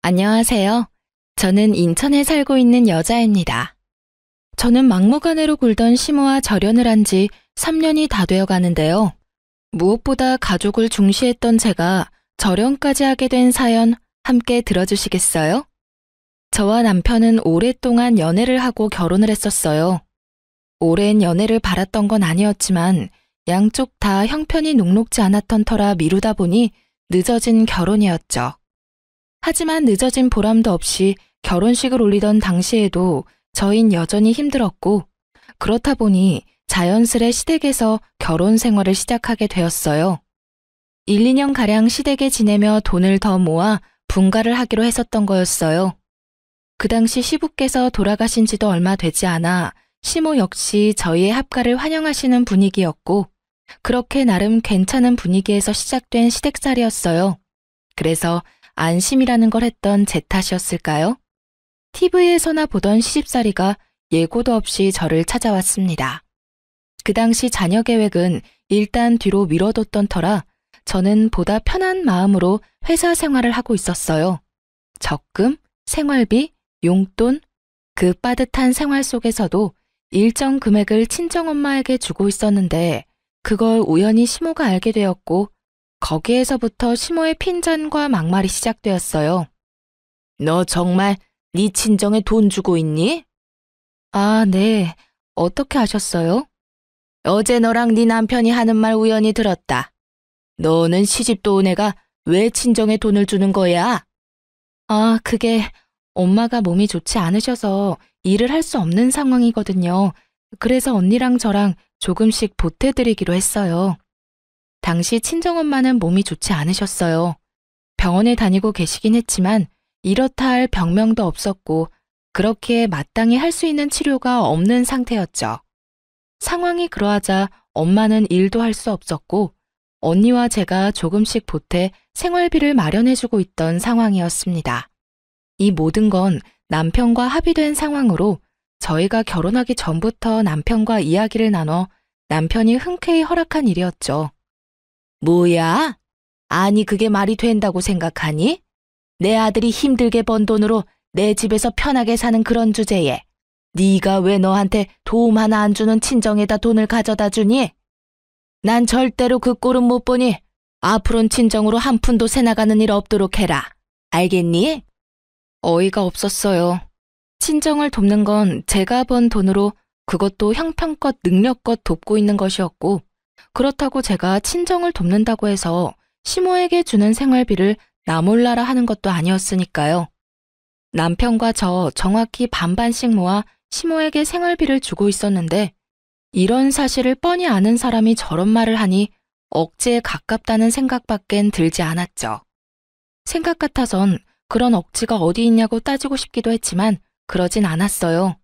안녕하세요. 저는 인천에 살고 있는 여자입니다. 저는 막무가내로 굴던 시모와 절연을 한 지 3년이 다 되어 가는데요. 무엇보다 가족을 중시했던 제가 절연까지 하게 된 사연 함께 들어주시겠어요? 저와 남편은 오랫동안 연애를 하고 결혼을 했었어요. 오랜 연애를 바랐던 건 아니었지만 양쪽 다 형편이 녹록지 않았던 터라 미루다 보니 늦어진 결혼이었죠. 하지만 늦어진 보람도 없이 결혼식을 올리던 당시에도 저흰 여전히 힘들었고, 그렇다 보니 자연스레 시댁에서 결혼 생활을 시작하게 되었어요. 1, 2년가량 시댁에 지내며 돈을 더 모아 분가를 하기로 했었던 거였어요. 그 당시 시부께서 돌아가신 지도 얼마 되지 않아 시모 역시 저희의 합가를 환영하시는 분위기였고, 그렇게 나름 괜찮은 분위기에서 시작된 시댁살이었어요. 그래서 안심이라는 걸 했던 제 탓이었을까요? TV에서나 보던 시집살이가 예고도 없이 저를 찾아왔습니다. 그 당시 자녀 계획은 일단 뒤로 미뤄뒀던 터라 저는 보다 편한 마음으로 회사 생활을 하고 있었어요. 적금, 생활비, 용돈, 그 빠듯한 생활 속에서도 일정 금액을 친정엄마에게 주고 있었는데 그걸 우연히 시모가 알게 되었고 거기에서부터 시모의 핀잔과 막말이 시작되었어요. 너 정말 네 친정에 돈 주고 있니? 아, 네. 어떻게 아셨어요? 어제 너랑 네 남편이 하는 말 우연히 들었다. 너는 시집도 온 애가 왜 친정에 돈을 주는 거야? 아, 그게 엄마가 몸이 좋지 않으셔서 일을 할 수 없는 상황이거든요. 그래서 언니랑 저랑 조금씩 보태드리기로 했어요. 당시 친정엄마는 몸이 좋지 않으셨어요. 병원에 다니고 계시긴 했지만 이렇다 할 병명도 없었고 그렇게 마땅히 할 수 있는 치료가 없는 상태였죠. 상황이 그러하자 엄마는 일도 할 수 없었고 언니와 제가 조금씩 보태 생활비를 마련해주고 있던 상황이었습니다. 이 모든 건 남편과 합의된 상황으로 저희가 결혼하기 전부터 남편과 이야기를 나눠 남편이 흔쾌히 허락한 일이었죠. 뭐야? 아니 그게 말이 된다고 생각하니? 내 아들이 힘들게 번 돈으로 내 집에서 편하게 사는 그런 주제에 네가 왜 너한테 도움 하나 안 주는 친정에다 돈을 가져다 주니? 난 절대로 그 꼴은 못 보니 앞으론 친정으로 한 푼도 새나가는 일 없도록 해라. 알겠니? 어이가 없었어요. 친정을 돕는 건 제가 번 돈으로 그것도 형편껏 능력껏 돕고 있는 것이었고 그렇다고 제가 친정을 돕는다고 해서 시모에게 주는 생활비를 나 몰라라 하는 것도 아니었으니까요. 남편과 저 정확히 반반씩 모아 시모에게 생활비를 주고 있었는데 이런 사실을 뻔히 아는 사람이 저런 말을 하니 억지에 가깝다는 생각밖엔 들지 않았죠. 생각 같아선 그런 억지가 어디 있냐고 따지고 싶기도 했지만 그러진 않았어요.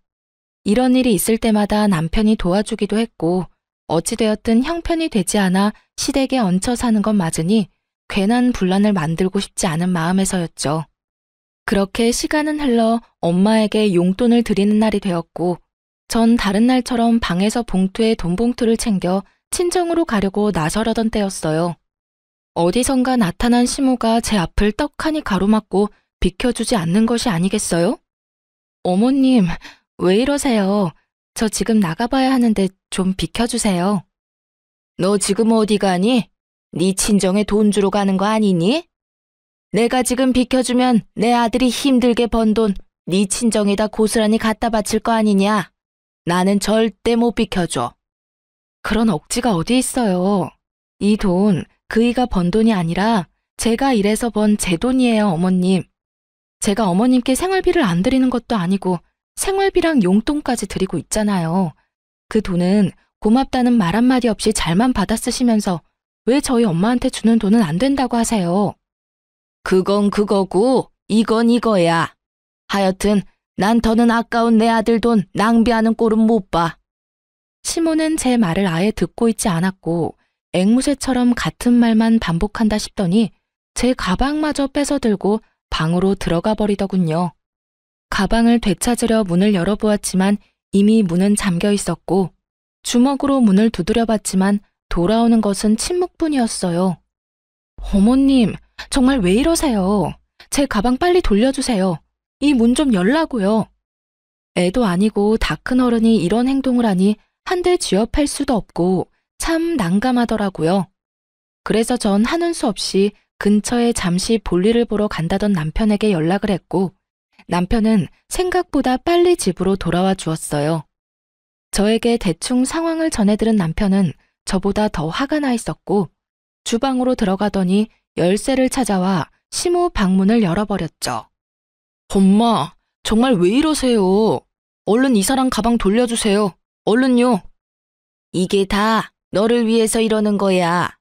이런 일이 있을 때마다 남편이 도와주기도 했고 어찌되었든 형편이 되지 않아 시댁에 얹혀 사는 건 맞으니 괜한 분란을 만들고 싶지 않은 마음에서였죠. 그렇게 시간은 흘러 엄마에게 용돈을 드리는 날이 되었고 전 다른 날처럼 방에서 봉투에 돈 봉투를 챙겨 친정으로 가려고 나서려던 때였어요. 어디선가 나타난 시모가 제 앞을 떡하니 가로막고 비켜주지 않는 것이 아니겠어요? 어머님, 왜 이러세요? 저 지금 나가봐야 하는데 좀 비켜주세요. 너 지금 어디 가니? 네 친정에 돈 주러 가는 거 아니니? 내가 지금 비켜주면 내 아들이 힘들게 번 돈 네 친정에다 고스란히 갖다 바칠 거 아니냐? 나는 절대 못 비켜줘. 그런 억지가 어디 있어요. 이 돈 그이가 번 돈이 아니라 제가 일해서 번 제 돈이에요, 어머님. 제가 어머님께 생활비를 안 드리는 것도 아니고 생활비랑 용돈까지 드리고 있잖아요. 그 돈은 고맙다는 말 한마디 없이 잘만 받아 쓰시면서 왜 저희 엄마한테 주는 돈은 안 된다고 하세요? 그건 그거고 이건 이거야. 하여튼 난 더는 아까운 내 아들 돈 낭비하는 꼴은 못 봐. 시모는 제 말을 아예 듣고 있지 않았고 앵무새처럼 같은 말만 반복한다 싶더니 제 가방마저 뺏어 들고 방으로 들어가 버리더군요. 가방을 되찾으려 문을 열어보았지만 이미 문은 잠겨 있었고 주먹으로 문을 두드려 봤지만 돌아오는 것은 침묵뿐이었어요. 어머님, 정말 왜 이러세요? 제 가방 빨리 돌려주세요. 이 문 좀 열라고요. 애도 아니고 다 큰 어른이 이런 행동을 하니 한데 쥐업할 수도 없고 참 난감하더라고요. 그래서 전 하는 수 없이 근처에 잠시 볼일을 보러 간다던 남편에게 연락을 했고 남편은 생각보다 빨리 집으로 돌아와 주었어요. 저에게 대충 상황을 전해들은 남편은 저보다 더 화가 나 있었고 주방으로 들어가더니 열쇠를 찾아와 시모 방문을 열어버렸죠. 엄마, 정말 왜 이러세요? 얼른 이 사람 가방 돌려주세요. 얼른요. 이게 다 너를 위해서 이러는 거야.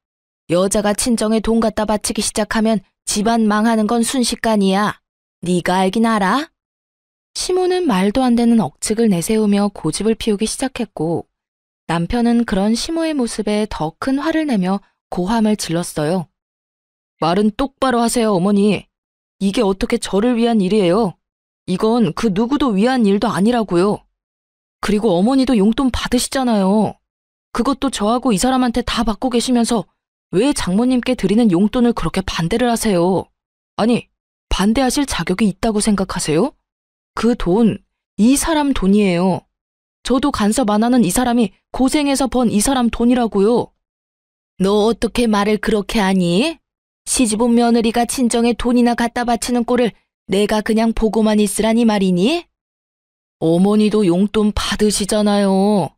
여자가 친정에 돈 갖다 바치기 시작하면 집안 망하는 건 순식간이야. 네가 알긴 알아? 시모는 말도 안 되는 억측을 내세우며 고집을 피우기 시작했고 남편은 그런 시모의 모습에 더 큰 화를 내며 고함을 질렀어요. 말은 똑바로 하세요, 어머니. 이게 어떻게 저를 위한 일이에요? 이건 그 누구도 위한 일도 아니라고요. 그리고 어머니도 용돈 받으시잖아요. 그것도 저하고 이 사람한테 다 받고 계시면서 왜 장모님께 드리는 용돈을 그렇게 반대를 하세요? 아니, 반대하실 자격이 있다고 생각하세요? 그 돈, 이 사람 돈이에요. 저도 간섭 안 하는 이 사람이 고생해서 번 이 사람 돈이라고요. 너 어떻게 말을 그렇게 하니? 시집온 며느리가 친정에 돈이나 갖다 바치는 꼴을 내가 그냥 보고만 있으라니 말이니? 어머니도 용돈 받으시잖아요.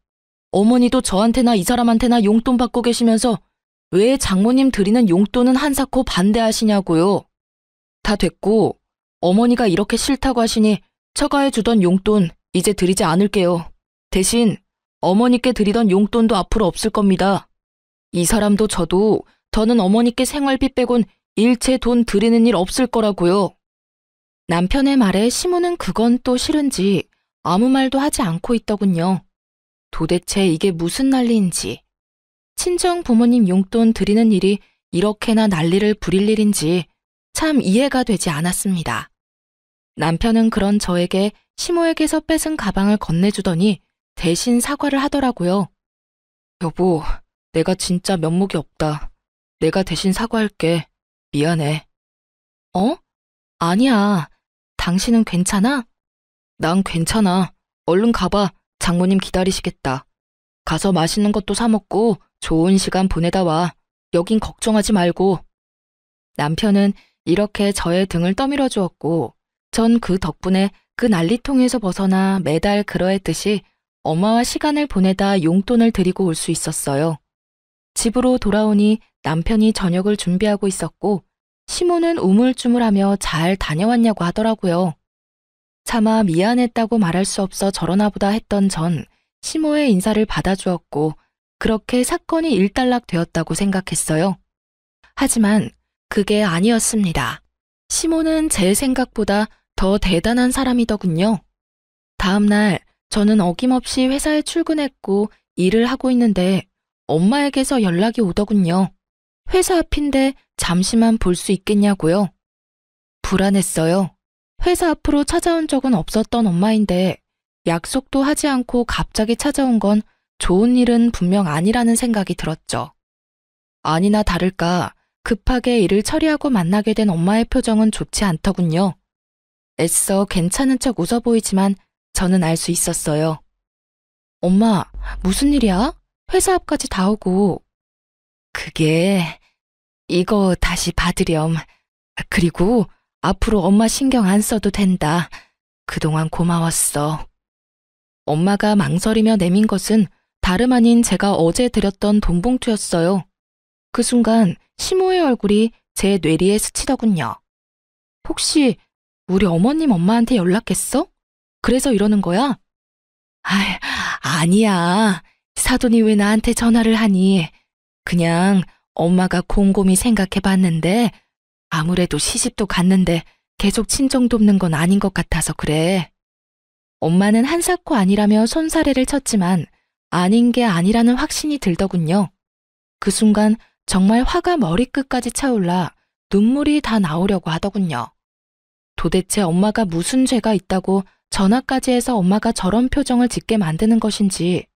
어머니도 저한테나 이 사람한테나 용돈 받고 계시면서 왜 장모님 드리는 용돈은 한사코 반대하시냐고요. 다 됐고 어머니가 이렇게 싫다고 하시니 처가해 주던 용돈 이제 드리지 않을게요. 대신 어머니께 드리던 용돈도 앞으로 없을 겁니다. 이 사람도 저도 더는 어머니께 생활비 빼곤 일체 돈 드리는 일 없을 거라고요. 남편의 말에 시모는 그건 또 싫은지 아무 말도 하지 않고 있더군요. 도대체 이게 무슨 난리인지. 친정 부모님 용돈 드리는 일이 이렇게나 난리를 부릴 일인지 참 이해가 되지 않았습니다. 남편은 그런 저에게 시모에게서 뺏은 가방을 건네주더니 대신 사과를 하더라고요. 여보, 내가 진짜 면목이 없다. 내가 대신 사과할게. 미안해. 어? 아니야. 당신은 괜찮아? 난 괜찮아. 얼른 가봐. 장모님 기다리시겠다. 가서 맛있는 것도 사 먹고 좋은 시간 보내다 와. 여긴 걱정하지 말고. 남편은 이렇게 저의 등을 떠밀어 주었고 전 그 덕분에 그 난리통에서 벗어나 매달 그러했듯이 엄마와 시간을 보내다 용돈을 드리고 올 수 있었어요. 집으로 돌아오니 남편이 저녁을 준비하고 있었고 시모는 우물쭈물하며 잘 다녀왔냐고 하더라고요. 차마 미안했다고 말할 수 없어 저러나 보다 했던 전 시모의 인사를 받아주었고 그렇게 사건이 일단락되었다고 생각했어요. 하지만 그게 아니었습니다. 시모는 제 생각보다 더 대단한 사람이더군요. 다음 날 저는 어김없이 회사에 출근했고 일을 하고 있는데 엄마에게서 연락이 오더군요. 회사 앞인데 잠시만 볼 수 있겠냐고요. 불안했어요. 회사 앞으로 찾아온 적은 없었던 엄마인데 약속도 하지 않고 갑자기 찾아온 건 좋은 일은 분명 아니라는 생각이 들었죠. 아니나 다를까 급하게 일을 처리하고 만나게 된 엄마의 표정은 좋지 않더군요. 애써 괜찮은 척 웃어 보이지만 저는 알 수 있었어요. 엄마, 무슨 일이야? 회사 앞까지 다 오고. 그게 이거 다시 받으렴. 그리고 앞으로 엄마 신경 안 써도 된다. 그동안 고마웠어. 엄마가 망설이며 내민 것은 다름 아닌 제가 어제 드렸던 돈봉투였어요. 그 순간 시모의 얼굴이 제 뇌리에 스치더군요. 혹시 우리 어머님 엄마한테 연락했어? 그래서 이러는 거야? 아니야. 사돈이 왜 나한테 전화를 하니? 그냥 엄마가 곰곰이 생각해봤는데 아무래도 시집도 갔는데 계속 친정 돕는 건 아닌 것 같아서 그래. 엄마는 한사코 아니라며 손사래를 쳤지만 아닌 게 아니라는 확신이 들더군요. 그 순간 정말 화가 머리끝까지 차올라 눈물이 다 나오려고 하더군요. 도대체 엄마가 무슨 죄가 있다고 전화까지 해서 엄마가 저런 표정을 짓게 만드는 것인지,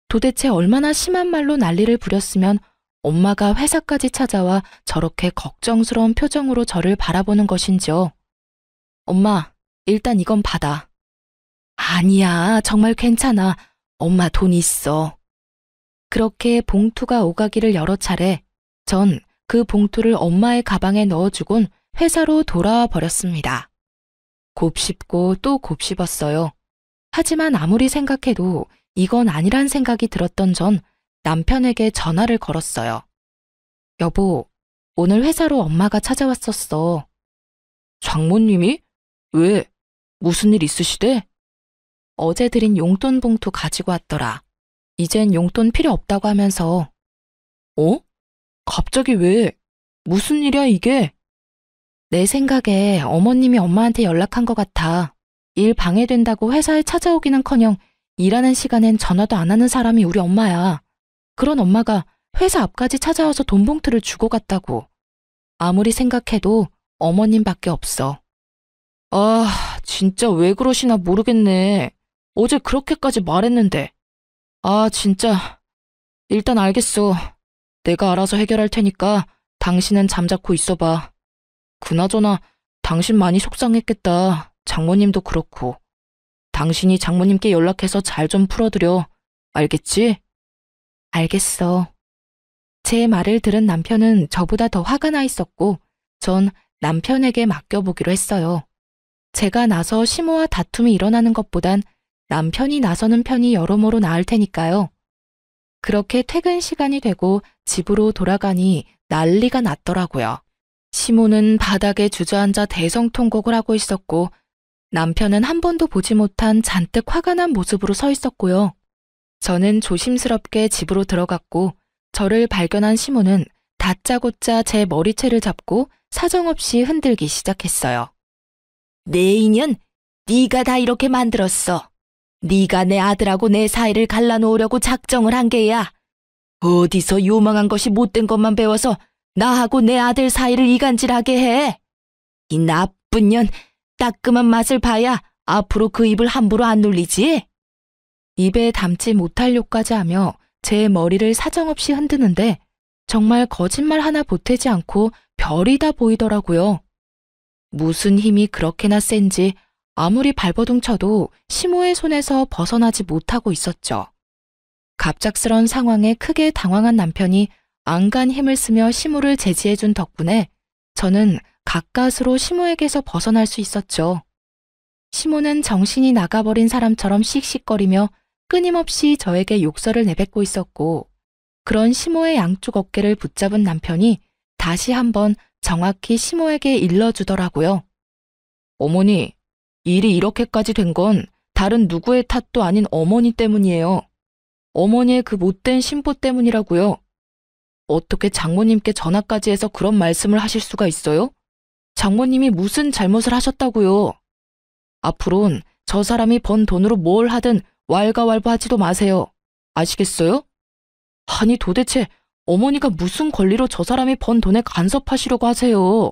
도대체 얼마나 심한 말로 난리를 부렸으면 엄마가 회사까지 찾아와 저렇게 걱정스러운 표정으로 저를 바라보는 것인지요. 엄마, 일단 이건 받아. 아니야, 정말 괜찮아. 엄마 돈 있어. 그렇게 봉투가 오가기를 여러 차례 전 그 봉투를 엄마의 가방에 넣어주곤 회사로 돌아와 버렸습니다. 곱씹고 또 곱씹었어요. 하지만 아무리 생각해도 이건 아니란 생각이 들었던 전 남편에게 전화를 걸었어요. 여보, 오늘 회사로 엄마가 찾아왔었어. 장모님이? 왜? 무슨 일 있으시대? 어제 드린 용돈 봉투 가지고 왔더라. 이젠 용돈 필요 없다고 하면서. 어? 갑자기 왜? 무슨 일이야 이게? 내 생각에 어머님이 엄마한테 연락한 것 같아. 일 방해된다고 회사에 찾아오기는커녕 일하는 시간엔 전화도 안 하는 사람이 우리 엄마야. 그런 엄마가 회사 앞까지 찾아와서 돈 봉투를 주고 갔다고. 아무리 생각해도 어머님밖에 없어. 아, 진짜 왜 그러시나 모르겠네. 어제 그렇게까지 말했는데. 아, 진짜. 일단 알겠어. 내가 알아서 해결할 테니까 당신은 잠자코 있어봐. 그나저나 당신 많이 속상했겠다. 장모님도 그렇고. 당신이 장모님께 연락해서 잘 좀 풀어드려. 알겠지? 알겠어. 제 말을 들은 남편은 저보다 더 화가 나 있었고 전 남편에게 맡겨보기로 했어요. 제가 나서 시모와 다툼이 일어나는 것보단 남편이 나서는 편이 여러모로 나을 테니까요. 그렇게 퇴근 시간이 되고 집으로 돌아가니 난리가 났더라고요. 시모는 바닥에 주저앉아 대성통곡을 하고 있었고 남편은 한 번도 보지 못한 잔뜩 화가 난 모습으로 서 있었고요. 저는 조심스럽게 집으로 들어갔고 저를 발견한 시모는 다짜고짜 제 머리채를 잡고 사정없이 흔들기 시작했어요. 내 인연, 네가 다 이렇게 만들었어. 네가 내 아들하고 내 사이를 갈라놓으려고 작정을 한 게야. 어디서 요망한 것이 못된 것만 배워서 나하고 내 아들 사이를 이간질하게 해. 이 나쁜 년, 따끔한 맛을 봐야 앞으로 그 입을 함부로 안 놀리지. 입에 담지 못할 욕까지 하며 제 머리를 사정없이 흔드는데 정말 거짓말 하나 보태지 않고 별이 다 보이더라고요. 무슨 힘이 그렇게나 센지 아무리 발버둥 쳐도 시모의 손에서 벗어나지 못하고 있었죠. 갑작스런 상황에 크게 당황한 남편이 안간 힘을 쓰며 시모를 제지해준 덕분에 저는 가까스로 시모에게서 벗어날 수 있었죠. 시모는 정신이 나가버린 사람처럼 씩씩거리며 끊임없이 저에게 욕설을 내뱉고 있었고 그런 시모의 양쪽 어깨를 붙잡은 남편이 다시 한번 정확히 시모에게 일러주더라고요. 어머니, 일이 이렇게까지 된 건 다른 누구의 탓도 아닌 어머니 때문이에요. 어머니의 그 못된 심보 때문이라고요. 어떻게 장모님께 전화까지 해서 그런 말씀을 하실 수가 있어요? 장모님이 무슨 잘못을 하셨다고요? 앞으론 저 사람이 번 돈으로 뭘 하든 왈가왈부하지도 마세요. 아시겠어요? 아니 도대체 어머니가 무슨 권리로 저 사람이 번 돈에 간섭하시려고 하세요?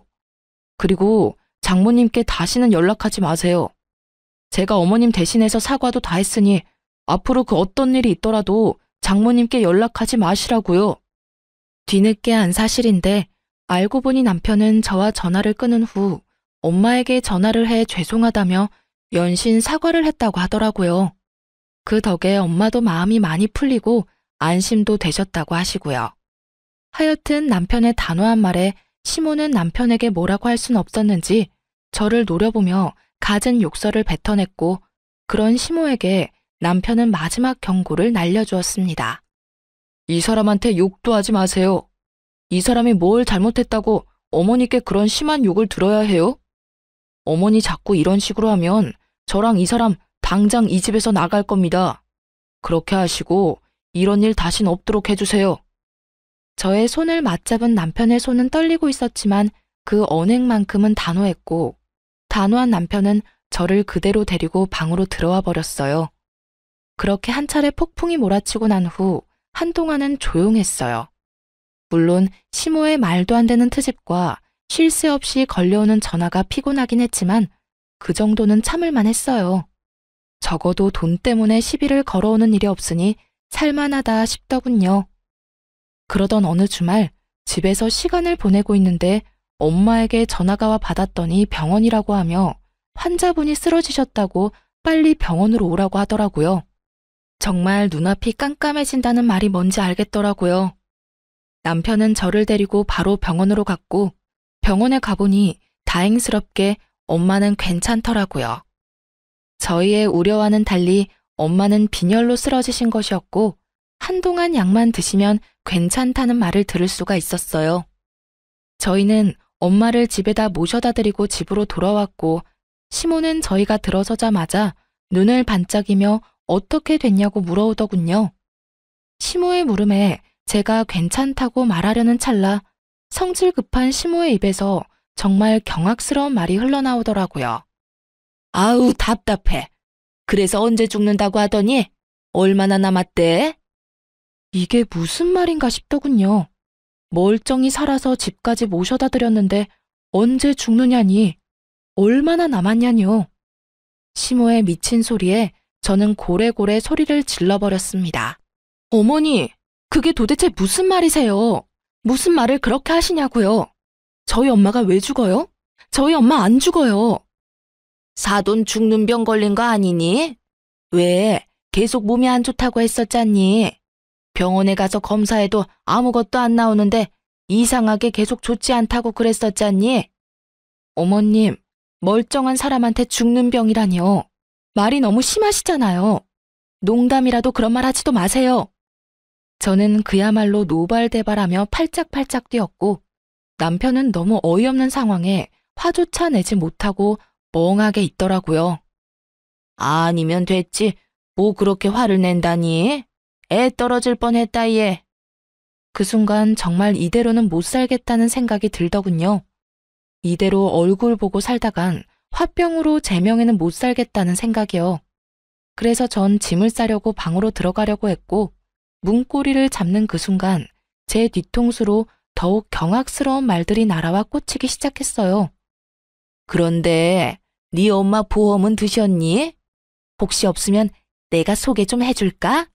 그리고 장모님께 다시는 연락하지 마세요. 제가 어머님 대신해서 사과도 다 했으니 앞으로 그 어떤 일이 있더라도 장모님께 연락하지 마시라고요. 뒤늦게 한 사실인데 알고 보니 남편은 저와 전화를 끊은 후 엄마에게 전화를 해 죄송하다며 연신 사과를 했다고 하더라고요. 그 덕에 엄마도 마음이 많이 풀리고 안심도 되셨다고 하시고요. 하여튼 남편의 단호한 말에 시모는 남편에게 뭐라고 할 순 없었는지 저를 노려보며 갖은 욕설을 뱉어냈고 그런 시모에게 남편은 마지막 경고를 날려주었습니다. 이 사람한테 욕도 하지 마세요. 이 사람이 뭘 잘못했다고 어머니께 그런 심한 욕을 들어야 해요? 어머니 자꾸 이런 식으로 하면 저랑 이 사람 당장 이 집에서 나갈 겁니다. 그렇게 하시고 이런 일 다신 없도록 해주세요. 저의 손을 맞잡은 남편의 손은 떨리고 있었지만 그 언행만큼은 단호했고 단호한 남편은 저를 그대로 데리고 방으로 들어와 버렸어요. 그렇게 한 차례 폭풍이 몰아치고 난 후 한동안은 조용했어요. 물론 시모의 말도 안 되는 트집과 쉴 새 없이 걸려오는 전화가 피곤하긴 했지만 그 정도는 참을만 했어요. 적어도 돈 때문에 시비를 걸어오는 일이 없으니 살만하다 싶더군요. 그러던 어느 주말 집에서 시간을 보내고 있는데 엄마에게 전화가 와 받았더니 병원이라고 하며 환자분이 쓰러지셨다고 빨리 병원으로 오라고 하더라고요. 정말 눈앞이 깜깜해진다는 말이 뭔지 알겠더라고요. 남편은 저를 데리고 바로 병원으로 갔고 병원에 가보니 다행스럽게 엄마는 괜찮더라고요. 저희의 우려와는 달리 엄마는 빈혈로 쓰러지신 것이었고 한동안 약만 드시면 괜찮다는 말을 들을 수가 있었어요. 저희는 엄마를 집에다 모셔다 드리고 집으로 돌아왔고 시모는 저희가 들어서자마자 눈을 반짝이며 어떻게 됐냐고 물어오더군요. 시모의 물음에 제가 괜찮다고 말하려는 찰나 성질 급한 시모의 입에서 정말 경악스러운 말이 흘러나오더라고요. 아우 답답해. 그래서 언제 죽는다고 하더니 얼마나 남았대? 이게 무슨 말인가 싶더군요. 멀쩡히 살아서 집까지 모셔다 드렸는데 언제 죽느냐니, 얼마나 남았냐뇨. 시모의 미친 소리에 저는 고래고래 소리를 질러버렸습니다. 어머니, 그게 도대체 무슨 말이세요? 무슨 말을 그렇게 하시냐고요? 저희 엄마가 왜 죽어요? 저희 엄마 안 죽어요. 사돈 죽는 병 걸린 거 아니니? 왜? 계속 몸이 안 좋다고 했었잖니? 병원에 가서 검사해도 아무것도 안 나오는데 이상하게 계속 좋지 않다고 그랬었잖니? 어머님, 멀쩡한 사람한테 죽는 병이라니요. 말이 너무 심하시잖아요. 농담이라도 그런 말 하지도 마세요. 저는 그야말로 노발대발하며 팔짝팔짝 뛰었고 남편은 너무 어이없는 상황에 화조차 내지 못하고 멍하게 있더라고요. 아니면 됐지. 뭐 그렇게 화를 낸다니? 애 떨어질 뻔했다 얘. 그 순간 정말 이대로는 못 살겠다는 생각이 들더군요. 이대로 얼굴 보고 살다간 화병으로 제 명예는 못 살겠다는 생각이요. 그래서 전 짐을 싸려고 방으로 들어가려고 했고 문고리를 잡는 그 순간 제 뒤통수로 더욱 경악스러운 말들이 날아와 꽂히기 시작했어요. 그런데 네 엄마 보험은 드셨니? 혹시 없으면 내가 소개 좀 해줄까?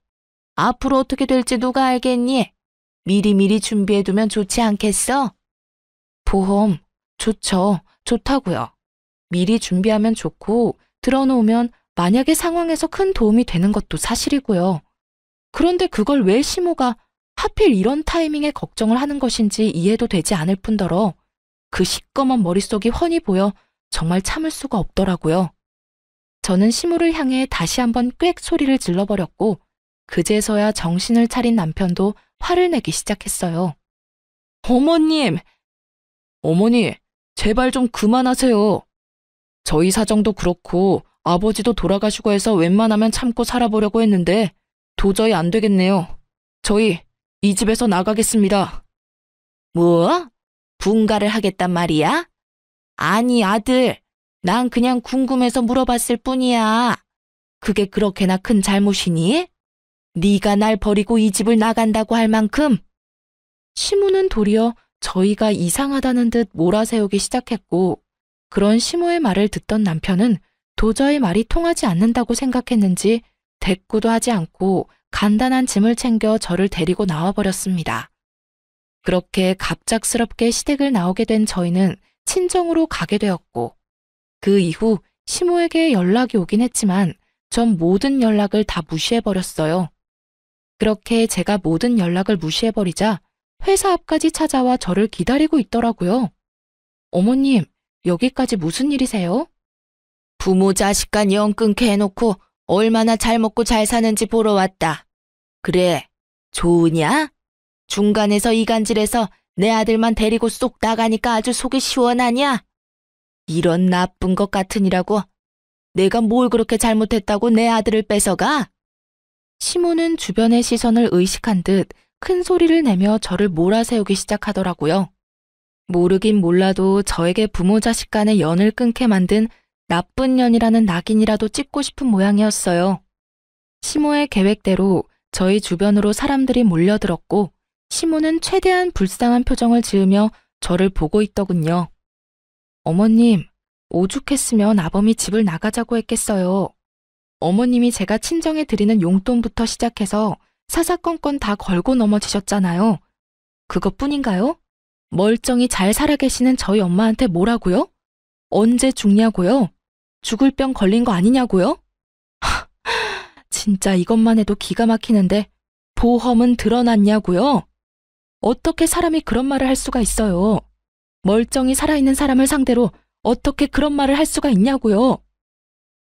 앞으로 어떻게 될지 누가 알겠니? 미리미리 준비해두면 좋지 않겠어? 보험, 좋죠. 좋다고요. 미리 준비하면 좋고 들어놓으면 만약의 상황에서 큰 도움이 되는 것도 사실이고요. 그런데 그걸 왜 시모가 하필 이런 타이밍에 걱정을 하는 것인지 이해도 되지 않을 뿐더러 그 시꺼먼 머릿속이 훤히 보여 정말 참을 수가 없더라고요. 저는 시모를 향해 다시 한번 꽥 소리를 질러버렸고 그제서야 정신을 차린 남편도 화를 내기 시작했어요. 어머님! 어머니, 제발 좀 그만하세요. 저희 사정도 그렇고 아버지도 돌아가시고 해서 웬만하면 참고 살아보려고 했는데 도저히 안 되겠네요. 저희 이 집에서 나가겠습니다. 뭐? 분가를 하겠단 말이야? 아니 아들, 난 그냥 궁금해서 물어봤을 뿐이야. 그게 그렇게나 큰 잘못이니? 네가 날 버리고 이 집을 나간다고 할 만큼? 시모는 도리어 저희가 이상하다는 듯 몰아세우기 시작했고 그런 시모의 말을 듣던 남편은 도저히 말이 통하지 않는다고 생각했는지 대꾸도 하지 않고 간단한 짐을 챙겨 저를 데리고 나와버렸습니다. 그렇게 갑작스럽게 시댁을 나오게 된 저희는 친정으로 가게 되었고 그 이후 시모에게 연락이 오긴 했지만 전 모든 연락을 다 무시해버렸어요. 그렇게 제가 모든 연락을 무시해버리자 회사 앞까지 찾아와 저를 기다리고 있더라고요. 어머님, 여기까지 무슨 일이세요? 부모 자식 간 영 끊게 해놓고 얼마나 잘 먹고 잘 사는지 보러 왔다. 그래, 좋으냐? 중간에서 이간질해서 내 아들만 데리고 쏙 나가니까 아주 속이 시원하냐? 이런 나쁜 것 같으니라고. 내가 뭘 그렇게 잘못했다고 내 아들을 뺏어가? 시모는 주변의 시선을 의식한 듯 큰 소리를 내며 저를 몰아세우기 시작하더라고요. 모르긴 몰라도 저에게 부모 자식 간의 연을 끊게 만든 나쁜 년이라는 낙인이라도 찍고 싶은 모양이었어요. 시모의 계획대로 저희 주변으로 사람들이 몰려들었고 시모는 최대한 불쌍한 표정을 지으며 저를 보고 있더군요. 어머님, 오죽했으면 아범이 집을 나가자고 했겠어요. 어머님이 제가 친정에 드리는 용돈부터 시작해서 사사건건 다 걸고 넘어지셨잖아요. 그것뿐인가요? 멀쩡히 잘 살아 계시는 저희 엄마한테 뭐라고요? 언제 죽냐고요? 죽을 병 걸린 거 아니냐고요? 진짜 이것만 해도 기가 막히는데 보험은 드러났냐고요? 어떻게 사람이 그런 말을 할 수가 있어요? 멀쩡히 살아있는 사람을 상대로 어떻게 그런 말을 할 수가 있냐고요?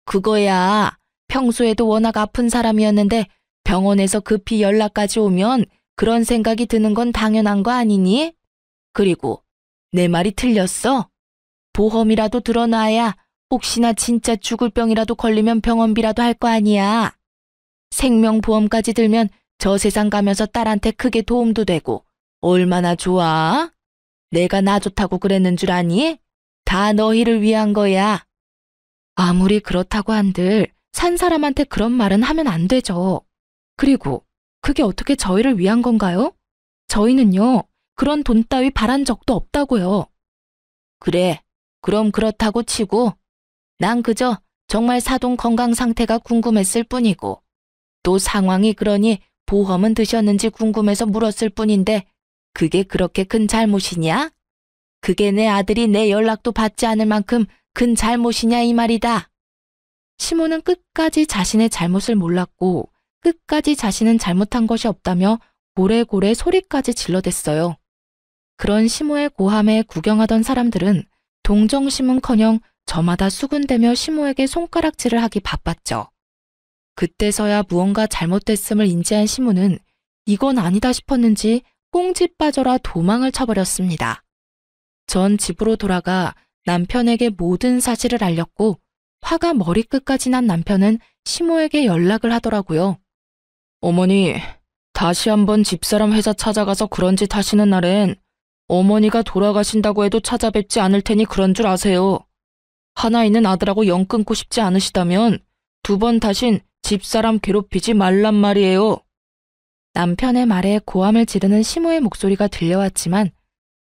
그거야. 평소에도 워낙 아픈 사람이었는데 병원에서 급히 연락까지 오면 그런 생각이 드는 건 당연한 거 아니니? 그리고 내 말이 틀렸어? 보험이라도 드러나야 혹시나 진짜 죽을 병이라도 걸리면 병원비라도 할 거 아니야. 생명보험까지 들면 저 세상 가면서 딸한테 크게 도움도 되고 얼마나 좋아? 내가 나 좋다고 그랬는 줄 아니? 다 너희를 위한 거야. 아무리 그렇다고 한들 산 사람한테 그런 말은 하면 안 되죠. 그리고 그게 어떻게 저희를 위한 건가요? 저희는요, 그런 돈 따위 바란 적도 없다고요. 그래, 그럼 그렇다고 치고 난 그저 정말 사돈 건강 상태가 궁금했을 뿐이고 또 상황이 그러니 보험은 드셨는지 궁금해서 물었을 뿐인데 그게 그렇게 큰 잘못이냐? 그게 내 아들이 내 연락도 받지 않을 만큼 큰 잘못이냐 이 말이다. 시모는 끝까지 자신의 잘못을 몰랐고 끝까지 자신은 잘못한 것이 없다며 고래고래 소리까지 질러댔어요. 그런 시모의 고함에 구경하던 사람들은 동정심은커녕 저마다 수군대며 시모에게 손가락질을 하기 바빴죠. 그때서야 무언가 잘못됐음을 인지한 시모는 이건 아니다 싶었는지 꽁지 빠져라 도망을 쳐버렸습니다. 전 집으로 돌아가 남편에게 모든 사실을 알렸고 화가 머리끝까지 난 남편은 시모에게 연락을 하더라고요. 어머니, 다시 한번 집사람 회사 찾아가서 그런 짓 하시는 날엔 어머니가 돌아가신다고 해도 찾아뵙지 않을 테니 그런 줄 아세요. 하나 있는 아들하고 영 끊고 싶지 않으시다면 두 번 다신 집사람 괴롭히지 말란 말이에요. 남편의 말에 고함을 지르는 시모의 목소리가 들려왔지만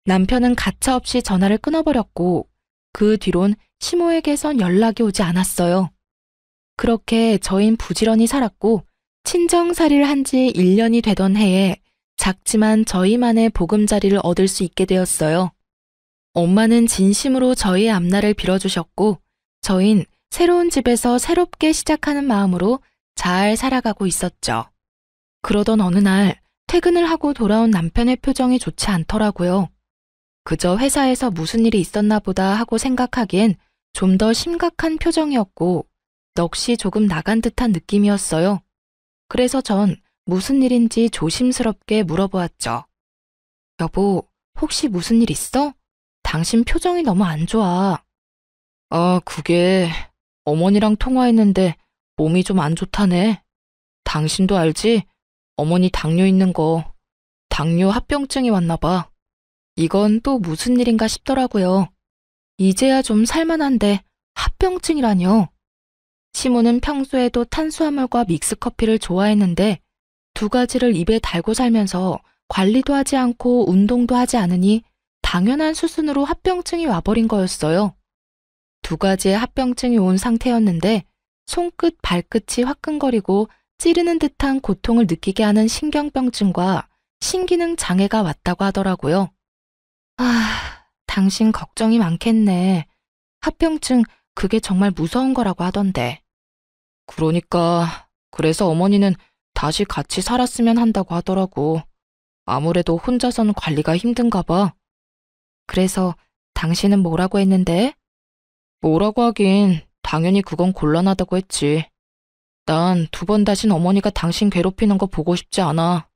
남편은 가차없이 전화를 끊어버렸고 그 뒤론 시모에게선 연락이 오지 않았어요. 그렇게 저흰 부지런히 살았고 친정살이를 한 지 1년이 되던 해에 작지만 저희만의 보금자리를 얻을 수 있게 되었어요. 엄마는 진심으로 저희의 앞날을 빌어주셨고 저흰 새로운 집에서 새롭게 시작하는 마음으로 잘 살아가고 있었죠. 그러던 어느 날 퇴근을 하고 돌아온 남편의 표정이 좋지 않더라고요. 그저 회사에서 무슨 일이 있었나 보다 하고 생각하기엔 좀 더 심각한 표정이었고 넋이 조금 나간 듯한 느낌이었어요. 그래서 전 무슨 일인지 조심스럽게 물어보았죠. 여보, 혹시 무슨 일 있어? 당신 표정이 너무 안 좋아. 그게 어머니랑 통화했는데 몸이 좀 안 좋다네. 당신도 알지? 어머니 당뇨 있는 거. 당뇨 합병증이 왔나 봐. 이건 또 무슨 일인가 싶더라고요. 이제야 좀 살만한데 합병증이라뇨. 시모는 평소에도 탄수화물과 믹스커피를 좋아했는데 두 가지를 입에 달고 살면서 관리도 하지 않고 운동도 하지 않으니 당연한 수순으로 합병증이 와버린 거였어요. 두 가지의 합병증이 온 상태였는데 손끝, 발끝이 화끈거리고 찌르는 듯한 고통을 느끼게 하는 신경병증과 신기능 장애가 왔다고 하더라고요. 당신 걱정이 많겠네. 합병증 그게 정말 무서운 거라고 하던데. 그러니까 그래서 어머니는 다시 같이 살았으면 한다고 하더라고. 아무래도 혼자서는 관리가 힘든가 봐. 그래서 당신은 뭐라고 했는데? 뭐라고 하긴 당연히 그건 곤란하다고 했지. 난 두 번 다신 어머니가 당신 괴롭히는 거 보고 싶지 않아.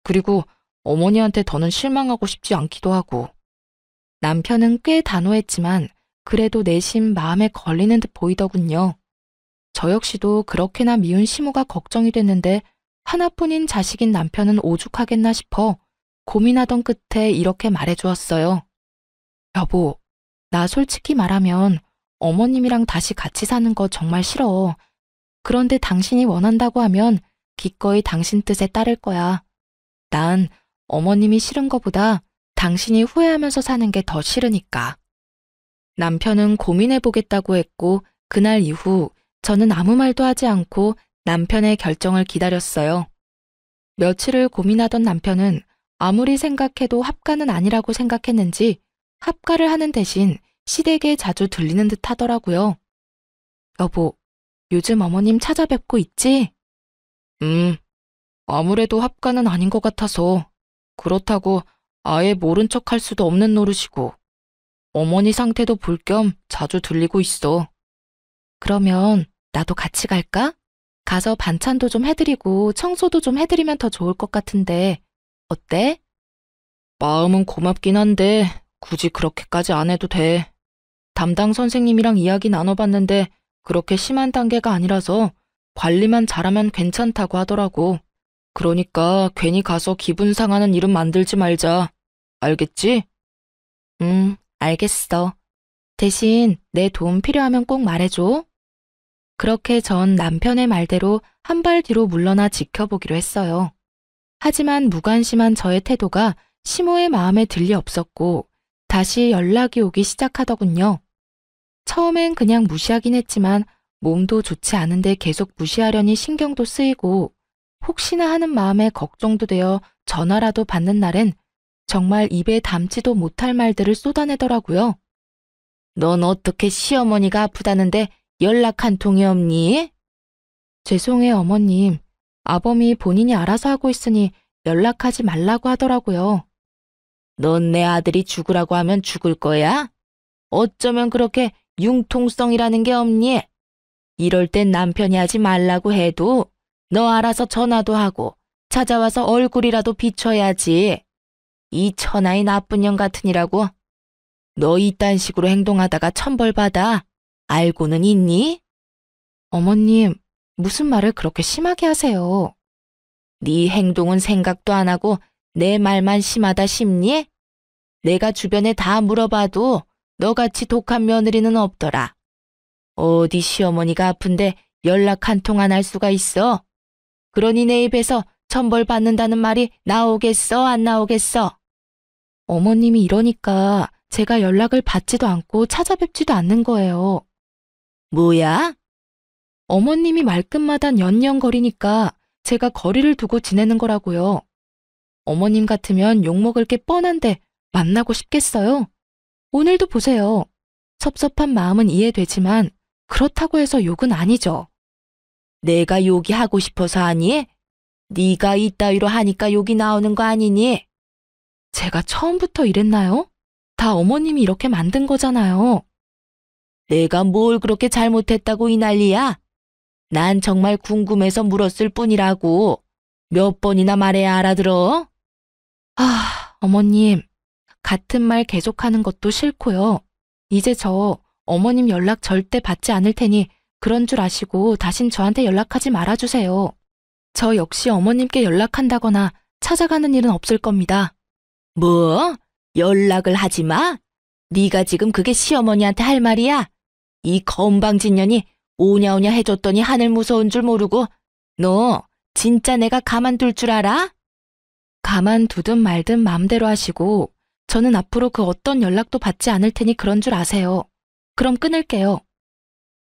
그리고 어머니한테 더는 실망하고 싶지 않기도 하고. 남편은 꽤 단호했지만 그래도 내심 마음에 걸리는 듯 보이더군요. 저 역시도 그렇게나 미운 시모가 걱정이 됐는데 하나뿐인 자식인 남편은 오죽하겠나 싶어 고민하던 끝에 이렇게 말해주었어요. 여보, 나 솔직히 말하면 어머님이랑 다시 같이 사는 거 정말 싫어. 그런데 당신이 원한다고 하면 기꺼이 당신 뜻에 따를 거야. 난 어머님이 싫은 거보다 당신이 후회하면서 사는 게 더 싫으니까. 남편은 고민해보겠다고 했고 그날 이후 저는 아무 말도 하지 않고 남편의 결정을 기다렸어요. 며칠을 고민하던 남편은 아무리 생각해도 합가는 아니라고 생각했는지 합가를 하는 대신 시댁에 자주 들리는 듯 하더라고요. 여보, 요즘 어머님 찾아뵙고 있지? 아무래도 합가는 아닌 것 같아서. 그렇다고 아예 모른 척 할 수도 없는 노릇이고. 어머니 상태도 볼 겸 자주 들리고 있어. 그러면 나도 같이 갈까? 가서 반찬도 좀 해드리고 청소도 좀 해드리면 더 좋을 것 같은데 어때? 마음은 고맙긴 한데 굳이 그렇게까지 안 해도 돼. 담당 선생님이랑 이야기 나눠봤는데 그렇게 심한 단계가 아니라서 관리만 잘하면 괜찮다고 하더라고. 그러니까 괜히 가서 기분 상하는 일은 만들지 말자. 알겠지? 알겠어. 대신 내 도움 필요하면 꼭 말해줘. 그렇게 전 남편의 말대로 한 발 뒤로 물러나 지켜보기로 했어요. 하지만 무관심한 저의 태도가 시모의 마음에 들리 없었고 다시 연락이 오기 시작하더군요. 처음엔 그냥 무시하긴 했지만 몸도 좋지 않은데 계속 무시하려니 신경도 쓰이고 혹시나 하는 마음에 걱정도 되어 전화라도 받는 날엔 정말 입에 담지도 못할 말들을 쏟아내더라고요. 넌 어떻게 시어머니가 아프다는데 연락 한 통이 없니? 죄송해요, 어머님. 아범이 본인이 알아서 하고 있으니 연락하지 말라고 하더라고요. 넌 내 아들이 죽으라고 하면 죽을 거야? 어쩌면 그렇게 융통성이라는 게 없니? 이럴 땐 남편이 하지 말라고 해도 너 알아서 전화도 하고 찾아와서 얼굴이라도 비춰야지. 이 천하의 나쁜 년 같으니라고. 너 이딴 식으로 행동하다가 천벌받아. 알고는 있니? 어머님, 무슨 말을 그렇게 심하게 하세요? 네 행동은 생각도 안 하고 내 말만 심하다 싶니? 내가 주변에 다 물어봐도 너같이 독한 며느리는 없더라. 어디 시어머니가 아픈데 연락 한 통 안 할 수가 있어? 그러니 내 입에서 천벌받는다는 말이 나오겠어, 안 나오겠어? 어머님이 이러니까 제가 연락을 받지도 않고 찾아뵙지도 않는 거예요. 뭐야? 어머님이 말끝마다 연연거리니까 제가 거리를 두고 지내는 거라고요. 어머님 같으면 욕먹을 게 뻔한데 만나고 싶겠어요? 오늘도 보세요. 섭섭한 마음은 이해되지만 그렇다고 해서 욕은 아니죠. 내가 욕이 하고 싶어서 하니? 네가 이따위로 하니까 욕이 나오는 거 아니니? 제가 처음부터 이랬나요? 다 어머님이 이렇게 만든 거잖아요. 내가 뭘 그렇게 잘못했다고 이 난리야? 난 정말 궁금해서 물었을 뿐이라고. 몇 번이나 말해야 알아들어? 어머님, 같은 말 계속하는 것도 싫고요. 이제 저 어머님 연락 절대 받지 않을 테니 그런 줄 아시고 다신 저한테 연락하지 말아주세요. 저 역시 어머님께 연락한다거나 찾아가는 일은 없을 겁니다. 뭐? 연락을 하지 마? 네가 지금 그게 시어머니한테 할 말이야? 이 건방진년이 오냐오냐 해줬더니 하늘 무서운 줄 모르고 너 진짜 내가 가만둘 줄 알아? 가만두든 말든 마음대로 하시고 저는 앞으로 그 어떤 연락도 받지 않을 테니 그런 줄 아세요. 그럼 끊을게요.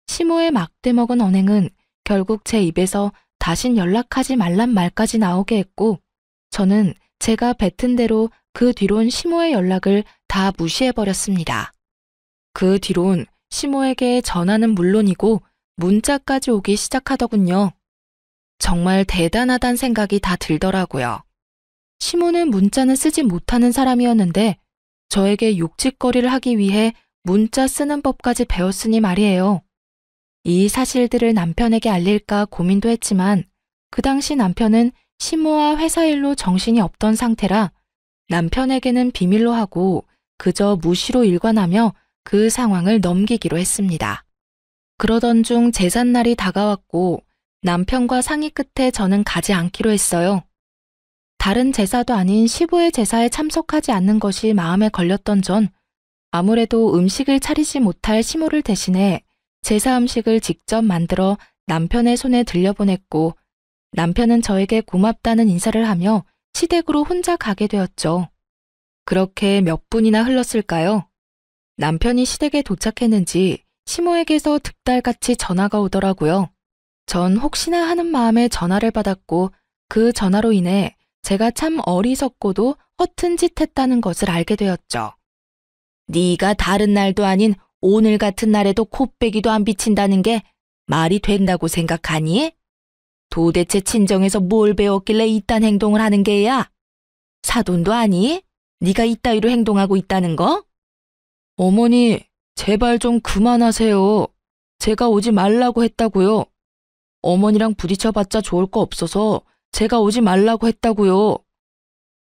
시모의 막대 먹은 언행은 결국 제 입에서 다신 연락하지 말란 말까지 나오게 했고 저는 제가 뱉은 대로 그 뒤론 시모의 연락을 다 무시해버렸습니다. 그 뒤론 시모에게 전화는 물론이고 문자까지 오기 시작하더군요. 정말 대단하단 생각이 다 들더라고요. 시모는 문자는 쓰지 못하는 사람이었는데 저에게 욕짓거리를 하기 위해 문자 쓰는 법까지 배웠으니 말이에요. 이 사실들을 남편에게 알릴까 고민도 했지만 그 당시 남편은 시모와 회사 일로 정신이 없던 상태라 남편에게는 비밀로 하고 그저 무시로 일관하며 그 상황을 넘기기로 했습니다. 그러던 중 제삿날이 다가왔고 남편과 상의 끝에 저는 가지 않기로 했어요. 다른 제사도 아닌 시부의 제사에 참석하지 않는 것이 마음에 걸렸던 전 아무래도 음식을 차리지 못할 시모를 대신해 제사 음식을 직접 만들어 남편의 손에 들려보냈고 남편은 저에게 고맙다는 인사를 하며 시댁으로 혼자 가게 되었죠. 그렇게 몇 분이나 흘렀을까요? 남편이 시댁에 도착했는지 시모에게서 득달같이 전화가 오더라고요. 전 혹시나 하는 마음에 전화를 받았고 그 전화로 인해 제가 참 어리석고도 허튼 짓 했다는 것을 알게 되었죠. 네가 다른 날도 아닌 오늘 같은 날에도 코빼기도 안 비친다는 게 말이 된다고 생각하니? 도대체 친정에서 뭘 배웠길래 이딴 행동을 하는 게야? 사돈도 아니? 네가 이따위로 행동하고 있다는 거? 어머니, 제발 좀 그만하세요. 제가 오지 말라고 했다고요. 어머니랑 부딪혀봤자 좋을 거 없어서 제가 오지 말라고 했다고요.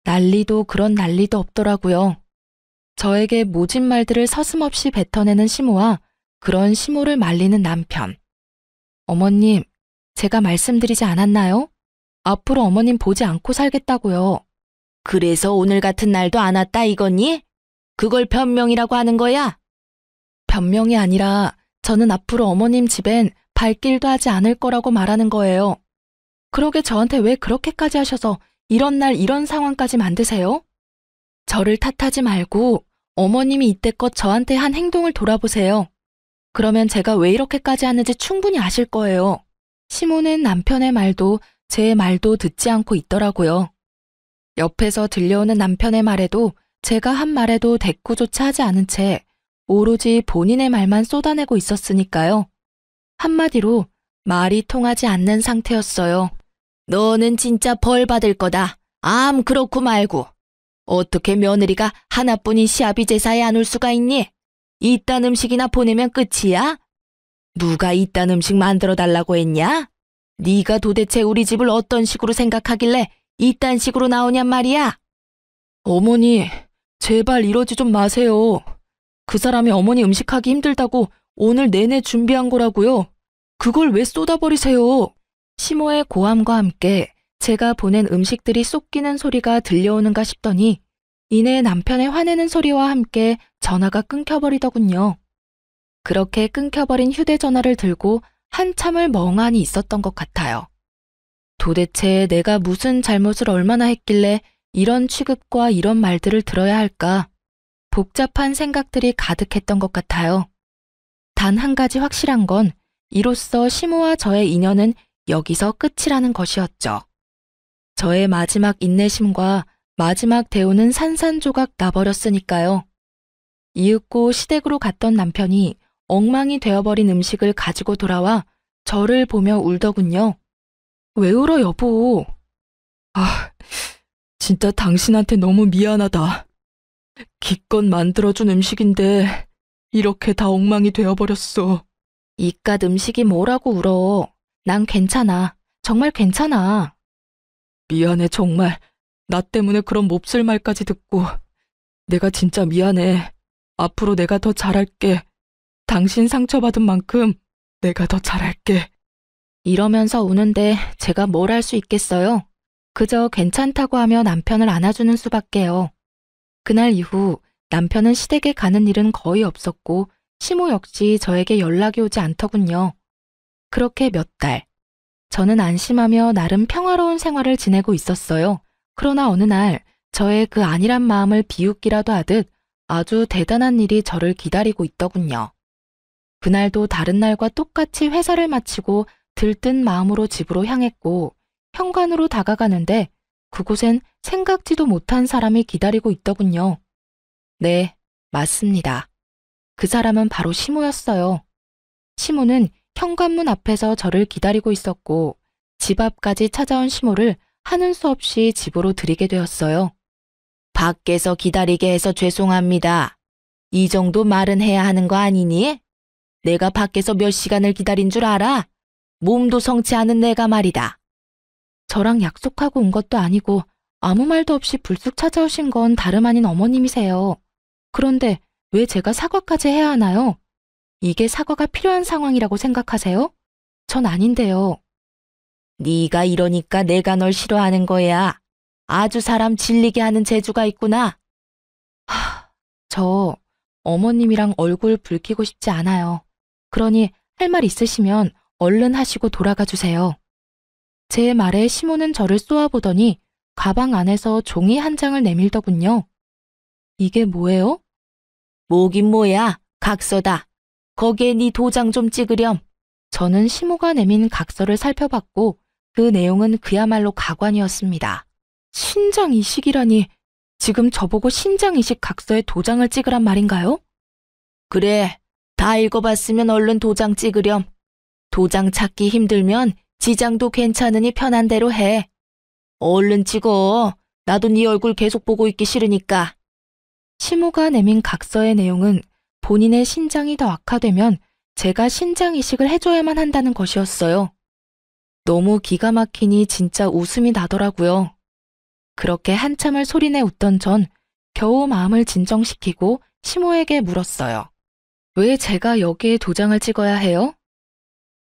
난리도 그런 난리도 없더라고요. 저에게 모진 말들을 서슴없이 뱉어내는 시모와 그런 시모를 말리는 남편. 어머님, 제가 말씀드리지 않았나요? 앞으로 어머님 보지 않고 살겠다고요. 그래서 오늘 같은 날도 안 왔다 이거니? 그걸 변명이라고 하는 거야? 변명이 아니라 저는 앞으로 어머님 집엔 발길도 하지 않을 거라고 말하는 거예요. 그러게 저한테 왜 그렇게까지 하셔서 이런 날 이런 상황까지 만드세요? 저를 탓하지 말고 어머님이 이때껏 저한테 한 행동을 돌아보세요. 그러면 제가 왜 이렇게까지 하는지 충분히 아실 거예요. 시모는 남편의 말도 제 말도 듣지 않고 있더라고요. 옆에서 들려오는 남편의 말에도 제가 한 말에도 대꾸조차 하지 않은 채 오로지 본인의 말만 쏟아내고 있었으니까요. 한마디로 말이 통하지 않는 상태였어요. 너는 진짜 벌 받을 거다. 암 그렇고 말고. 어떻게 며느리가 하나뿐인 시아비 제사에 안 올 수가 있니? 이딴 음식이나 보내면 끝이야? 누가 이딴 음식 만들어 달라고 했냐? 네가 도대체 우리 집을 어떤 식으로 생각하길래 이딴 식으로 나오냔 말이야? 어머니, 제발 이러지 좀 마세요. 그 사람이 어머니 음식하기 힘들다고 오늘 내내 준비한 거라고요. 그걸 왜 쏟아버리세요? 시모의 고함과 함께 제가 보낸 음식들이 쏟기는 소리가 들려오는가 싶더니 이내 남편의 화내는 소리와 함께 전화가 끊겨버리더군요. 그렇게 끊겨버린 휴대전화를 들고 한참을 멍하니 있었던 것 같아요. 도대체 내가 무슨 잘못을 얼마나 했길래 이런 취급과 이런 말들을 들어야 할까? 복잡한 생각들이 가득했던 것 같아요. 단 한 가지 확실한 건 이로써 시모와 저의 인연은 여기서 끝이라는 것이었죠. 저의 마지막 인내심과 마지막 대우는 산산조각 나버렸으니까요. 이윽고 시댁으로 갔던 남편이 엉망이 되어버린 음식을 가지고 돌아와 저를 보며 울더군요. 왜 울어 여보? 진짜 당신한테 너무 미안하다. 기껏 만들어준 음식인데 이렇게 다 엉망이 되어버렸어. 이깟 음식이 뭐라고 울어. 난 괜찮아. 정말 괜찮아. 미안해 정말. 나 때문에 그런 몹쓸 말까지 듣고. 내가 진짜 미안해. 앞으로 내가 더 잘할게. 당신 상처받은 만큼 내가 더 잘할게. 이러면서 우는데 제가 뭘 할 수 있겠어요? 그저 괜찮다고 하며 남편을 안아주는 수밖에요. 그날 이후 남편은 시댁에 가는 일은 거의 없었고 시모 역시 저에게 연락이 오지 않더군요. 그렇게 몇 달. 저는 안심하며 나름 평화로운 생활을 지내고 있었어요. 그러나 어느 날 저의 그 안일한 마음을 비웃기라도 하듯 아주 대단한 일이 저를 기다리고 있더군요. 그날도 다른 날과 똑같이 회사를 마치고 들뜬 마음으로 집으로 향했고 현관으로 다가가는데 그곳엔 생각지도 못한 사람이 기다리고 있더군요. 네, 맞습니다. 그 사람은 바로 시모였어요. 시모는 현관문 앞에서 저를 기다리고 있었고 집 앞까지 찾아온 시모를 하는 수 없이 집으로 들이게 되었어요. 밖에서 기다리게 해서 죄송합니다. 이 정도 말은 해야 하는 거 아니니? 내가 밖에서 몇 시간을 기다린 줄 알아? 몸도 성치 않은 내가 말이다. 저랑 약속하고 온 것도 아니고 아무 말도 없이 불쑥 찾아오신 건 다름 아닌 어머님이세요. 그런데 왜 제가 사과까지 해야 하나요? 이게 사과가 필요한 상황이라고 생각하세요? 전 아닌데요. 네가 이러니까 내가 널 싫어하는 거야. 아주 사람 질리게 하는 재주가 있구나. 저 어머님이랑 얼굴 붉히고 싶지 않아요. 그러니 할 말 있으시면 얼른 하시고 돌아가 주세요. 제 말에 시모는 저를 쏘아보더니 가방 안에서 종이 한 장을 내밀더군요. 이게 뭐예요? 뭐긴 뭐야. 각서다. 거기에 네 도장 좀 찍으렴. 저는 시모가 내민 각서를 살펴봤고 그 내용은 그야말로 가관이었습니다. 신장 이식이라니 지금 저보고 신장 이식 각서에 도장을 찍으란 말인가요? 그래. 다 읽어봤으면 얼른 도장 찍으렴. 도장 찾기 힘들면 지장도 괜찮으니 편한 대로 해. 얼른 찍어. 나도 네 얼굴 계속 보고 있기 싫으니까. 시모가 내민 각서의 내용은 본인의 신장이 더 악화되면 제가 신장 이식을 해줘야만 한다는 것이었어요. 너무 기가 막히니 진짜 웃음이 나더라고요. 그렇게 한참을 소리내 웃던 전 겨우 마음을 진정시키고 시모에게 물었어요. 왜 제가 여기에 도장을 찍어야 해요?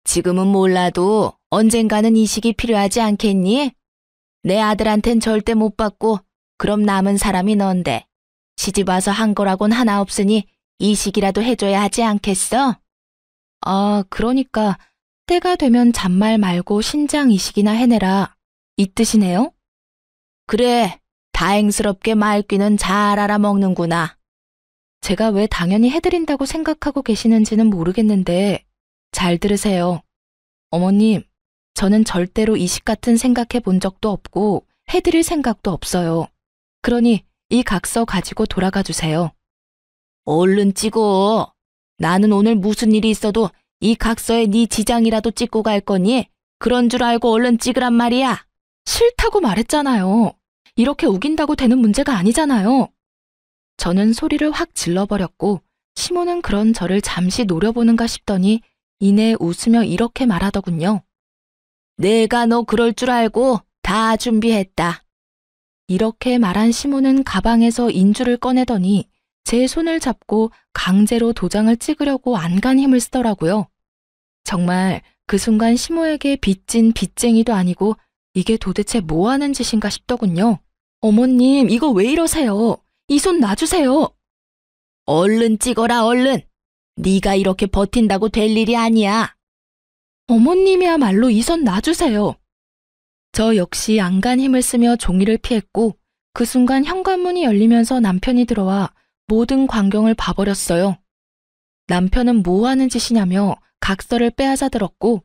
지금은 몰라도 언젠가는 이식이 필요하지 않겠니? 내 아들한텐 절대 못 받고 그럼 남은 사람이 넌데 시집 와서 한 거라곤 하나 없으니 이식이라도 해줘야 하지 않겠어? 아, 그러니까 때가 되면 잔말 말고 신장 이식이나 해내라. 이 뜻이네요? 그래, 다행스럽게 말귀는 잘 알아먹는구나. 제가 왜 당연히 해드린다고 생각하고 계시는지는 모르겠는데 잘 들으세요. 어머님, 저는 절대로 이식 같은 생각해 본 적도 없고 해드릴 생각도 없어요. 그러니 이 각서 가지고 돌아가 주세요. 얼른 찍어. 나는 오늘 무슨 일이 있어도 이 각서에 네 지장이라도 찍고 갈 거니 그런 줄 알고 얼른 찍으란 말이야. 싫다고 말했잖아요. 이렇게 우긴다고 되는 문제가 아니잖아요. 저는 소리를 확 질러버렸고 시모는 그런 저를 잠시 노려보는가 싶더니 이내 웃으며 이렇게 말하더군요. 내가 너 그럴 줄 알고 다 준비했다. 이렇게 말한 시모는 가방에서 인주를 꺼내더니 제 손을 잡고 강제로 도장을 찍으려고 안간 힘을 쓰더라고요. 정말 그 순간 시모에게 빚진 빚쟁이도 아니고 이게 도대체 뭐 하는 짓인가 싶더군요. 어머님, 이거 왜 이러세요? 이 손 놔주세요. 얼른 찍어라, 얼른. 네가 이렇게 버틴다고 될 일이 아니야. 어머님이야말로 이 손 놔주세요. 저 역시 안간 힘을 쓰며 종이를 피했고 그 순간 현관문이 열리면서 남편이 들어와 모든 광경을 봐버렸어요. 남편은 뭐 하는 짓이냐며 각서를 빼앗아 들었고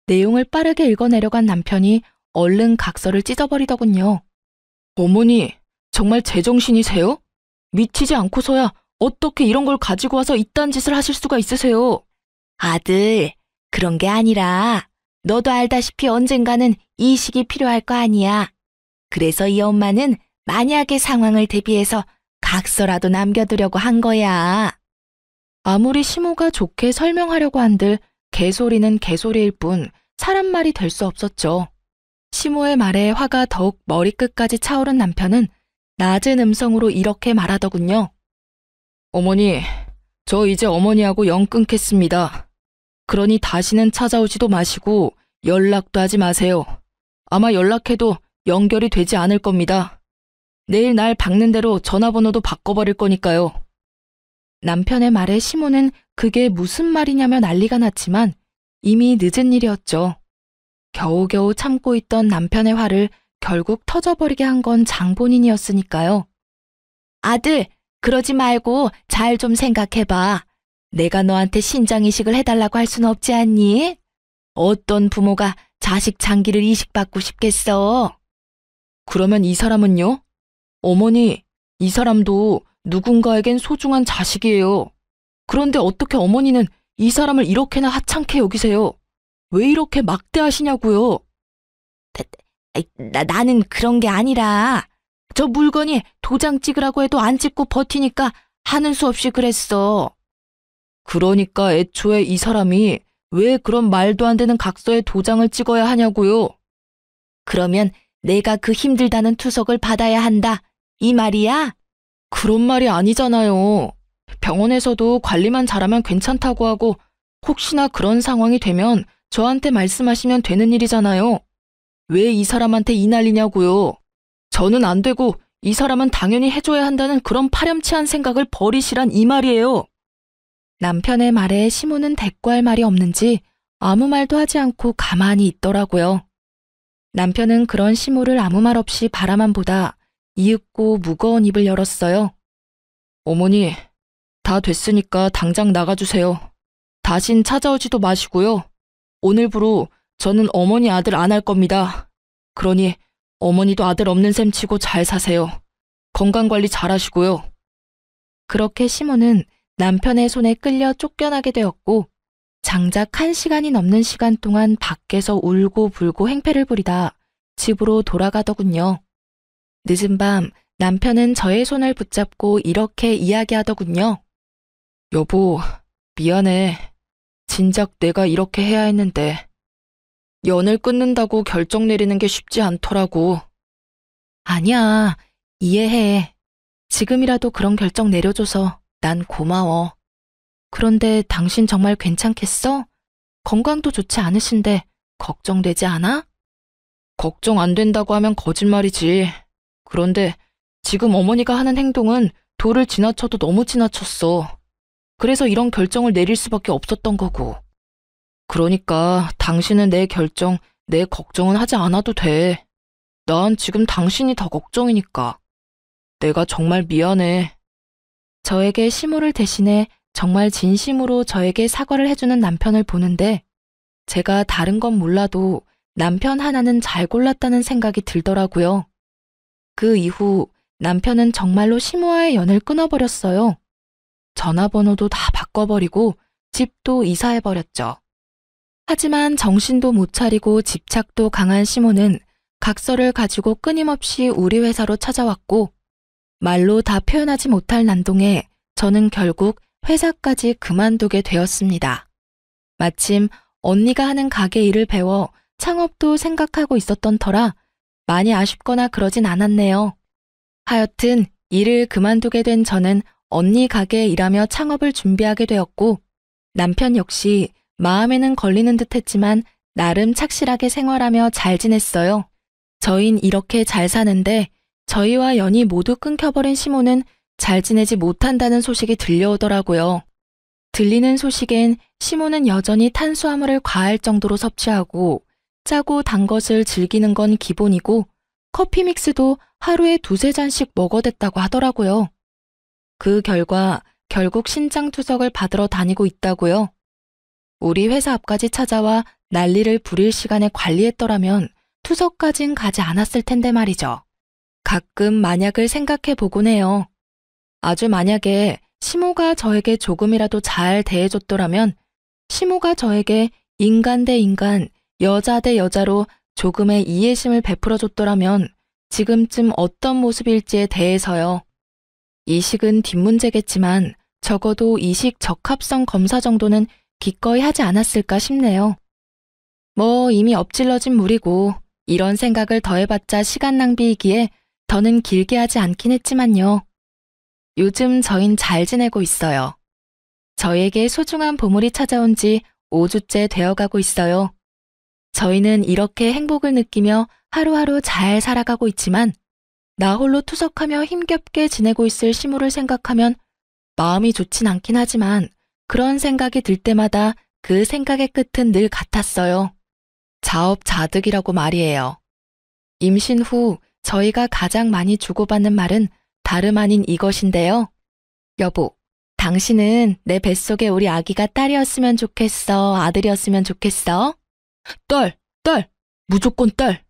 내용을 빠르게 읽어내려간 남편이 얼른 각서를 찢어버리더군요. 어머니, 정말 제정신이세요? 미치지 않고서야 어떻게 이런 걸 가지고 와서 이딴 짓을 하실 수가 있으세요? 아들, 그런 게 아니라 너도 알다시피 언젠가는 이식이 필요할 거 아니야. 그래서 이 엄마는 만약의 상황을 대비해서 각서라도 남겨두려고 한 거야. 아무리 시모가 좋게 설명하려고 한들 개소리는 개소리일 뿐 사람 말이 될 수 없었죠. 시모의 말에 화가 더욱 머리끝까지 차오른 남편은 낮은 음성으로 이렇게 말하더군요. 어머니, 저 이제 어머니하고 영 끊겠습니다. 그러니 다시는 찾아오지도 마시고 연락도 하지 마세요. 아마 연락해도 연결이 되지 않을 겁니다. 내일 날 박는 대로 전화번호도 바꿔버릴 거니까요. 남편의 말에 시모는 그게 무슨 말이냐며 난리가 났지만 이미 늦은 일이었죠. 겨우겨우 참고 있던 남편의 화를 결국 터져버리게 한 건 장본인이었으니까요. 아들, 그러지 말고 잘 좀 생각해봐. 내가 너한테 신장 이식을 해달라고 할 수는 없지 않니? 어떤 부모가 자식 장기를 이식받고 싶겠어? 그러면 이 사람은요? 어머니, 이 사람도 누군가에겐 소중한 자식이에요. 그런데 어떻게 어머니는 이 사람을 이렇게나 하찮게 여기세요? 왜 이렇게 막대하시냐고요? 나는 그런 게 아니라 저 물건이 도장 찍으라고 해도 안 찍고 버티니까 하는 수 없이 그랬어. 그러니까 애초에 이 사람이 왜 그런 말도 안 되는 각서에 도장을 찍어야 하냐고요? 그러면 내가 그 힘들다는 투석을 받아야 한다, 이 말이야? 그런 말이 아니잖아요. 병원에서도 관리만 잘하면 괜찮다고 하고 혹시나 그런 상황이 되면 저한테 말씀하시면 되는 일이잖아요. 왜 이 사람한테 이 난리냐고요. 저는 안 되고 이 사람은 당연히 해줘야 한다는 그런 파렴치한 생각을 버리시란 이 말이에요. 남편의 말에 시모는 대꾸할 말이 없는지 아무 말도 하지 않고 가만히 있더라고요. 남편은 그런 시모를 아무 말 없이 바라만 보다 이윽고 무거운 입을 열었어요. 어머니, 다 됐으니까 당장 나가주세요. 다신 찾아오지도 마시고요. 오늘부로 저는 어머니 아들 안 할 겁니다. 그러니 어머니도 아들 없는 셈 치고 잘 사세요. 건강관리 잘 하시고요. 그렇게 시모는 남편의 손에 끌려 쫓겨나게 되었고 장작 1시간이 넘는 시간 동안 밖에서 울고 불고 행패를 부리다 집으로 돌아가더군요. 늦은 밤 남편은 저의 손을 붙잡고 이렇게 이야기하더군요. 여보, 미안해. 진작 내가 이렇게 해야 했는데. 연을 끊는다고 결정 내리는 게 쉽지 않더라고. 아니야, 이해해. 지금이라도 그런 결정 내려줘서 난 고마워. 그런데 당신 정말 괜찮겠어? 건강도 좋지 않으신데 걱정되지 않아? 걱정 안 된다고 하면 거짓말이지. 그런데 지금 어머니가 하는 행동은 도를 지나쳐도 너무 지나쳤어. 그래서 이런 결정을 내릴 수밖에 없었던 거고. 그러니까 당신은 내 결정, 내 걱정은 하지 않아도 돼. 난 지금 당신이 더 걱정이니까. 내가 정말 미안해. 저에게 시모를 대신해 정말 진심으로 저에게 사과를 해주는 남편을 보는데 제가 다른 건 몰라도 남편 하나는 잘 골랐다는 생각이 들더라고요. 그 이후 남편은 정말로 시모와의 연을 끊어버렸어요. 전화번호도 다 바꿔버리고 집도 이사해버렸죠. 하지만 정신도 못 차리고 집착도 강한 시모는 각서를 가지고 끊임없이 우리 회사로 찾아왔고 말로 다 표현하지 못할 난동에 저는 결국 회사까지 그만두게 되었습니다. 마침 언니가 하는 가게 일을 배워 창업도 생각하고 있었던 터라 많이 아쉽거나 그러진 않았네요. 하여튼 일을 그만두게 된 저는 언니 가게에 일하며 창업을 준비하게 되었고 남편 역시 마음에는 걸리는 듯 했지만 나름 착실하게 생활하며 잘 지냈어요. 저흰 이렇게 잘 사는데 저희와 연이 모두 끊겨버린 시모는 잘 지내지 못한다는 소식이 들려오더라고요. 들리는 소식엔 시모는 여전히 탄수화물을 과할 정도로 섭취하고 짜고 단 것을 즐기는 건 기본이고 커피 믹스도 하루에 2~3잔씩 먹어댔다고 하더라고요. 그 결과 결국 신장투석을 받으러 다니고 있다고요. 우리 회사 앞까지 찾아와 난리를 부릴 시간에 관리했더라면 투석까진 가지 않았을 텐데 말이죠. 가끔 만약을 생각해 보곤 해요. 아주 만약에 시모가 저에게 조금이라도 잘 대해줬더라면 시모가 저에게 인간 대 인간, 여자 대 여자로 조금의 이해심을 베풀어줬더라면 지금쯤 어떤 모습일지에 대해서요. 이식은 뒷문제겠지만 적어도 이식 적합성 검사 정도는 기꺼이 하지 않았을까 싶네요. 뭐 이미 엎질러진 물이고 이런 생각을 더해봤자 시간 낭비이기에 더는 길게 하지 않긴 했지만요. 요즘 저흰 잘 지내고 있어요. 저에게 소중한 보물이 찾아온 지 5주째 되어가고 있어요. 저희는 이렇게 행복을 느끼며 하루하루 잘 살아가고 있지만 나 홀로 투석하며 힘겹게 지내고 있을 시모를 생각하면 마음이 좋진 않긴 하지만 그런 생각이 들 때마다 그 생각의 끝은 늘 같았어요. 자업자득이라고 말이에요. 임신 후 저희가 가장 많이 주고받는 말은 다름 아닌 이것인데요. 여보, 당신은 내 뱃속에 우리 아기가 딸이었으면 좋겠어, 아들이었으면 좋겠어? 딸! 무조건 딸!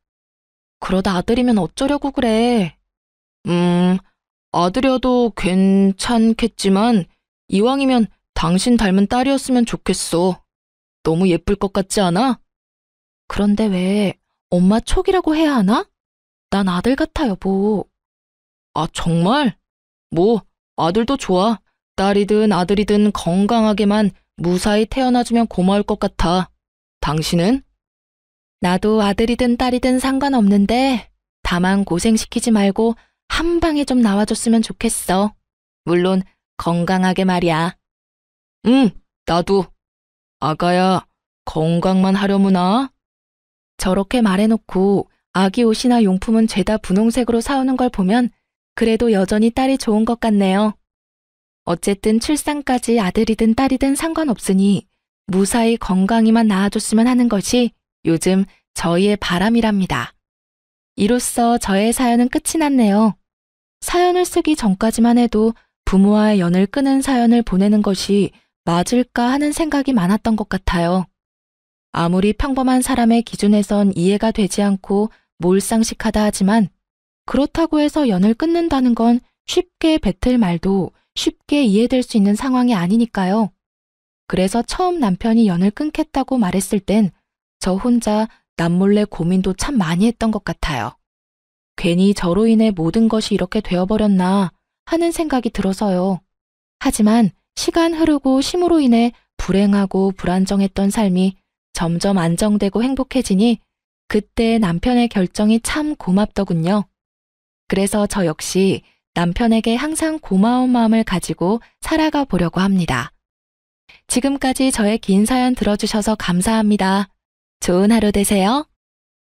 그러다 아들이면 어쩌려고 그래? 아들이어도 괜찮겠지만 이왕이면 당신 닮은 딸이었으면 좋겠어. 너무 예쁠 것 같지 않아? 그런데 왜 엄마 촉이라고 해야 하나? 난 아들 같아, 여보. 아, 정말? 뭐, 아들도 좋아. 딸이든 아들이든 건강하게만 무사히 태어나주면 고마울 것 같아. 당신은? 나도 아들이든 딸이든 상관없는데 다만 고생시키지 말고 한 방에 좀 나와줬으면 좋겠어. 물론 건강하게 말이야. 응, 나도. 아가야, 건강만 하려무나? 저렇게 말해놓고 아기 옷이나 용품은 죄다 분홍색으로 사오는 걸 보면 그래도 여전히 딸이 좋은 것 같네요. 어쨌든 출산까지 아들이든 딸이든 상관없으니 무사히 건강히만 낳아줬으면 하는 것이 요즘 저희의 바람이랍니다. 이로써 저의 사연은 끝이 났네요. 사연을 쓰기 전까지만 해도 부모와의 연을 끊은 사연을 보내는 것이 맞을까 하는 생각이 많았던 것 같아요. 아무리 평범한 사람의 기준에선 이해가 되지 않고 몰상식하다 하지만 그렇다고 해서 연을 끊는다는 건 쉽게 뱉을 말도 쉽게 이해될 수 있는 상황이 아니니까요. 그래서 처음 남편이 연을 끊겠다고 말했을 땐 저 혼자 남몰래 고민도 참 많이 했던 것 같아요. 괜히 저로 인해 모든 것이 이렇게 되어버렸나 하는 생각이 들어서요. 하지만 시간 흐르고 심으로 인해 불행하고 불안정했던 삶이 점점 안정되고 행복해지니 그때 남편의 결정이 참 고맙더군요. 그래서 저 역시 남편에게 항상 고마운 마음을 가지고 살아가 보려고 합니다. 지금까지 저의 긴 사연 들어주셔서 감사합니다. 좋은 하루 되세요.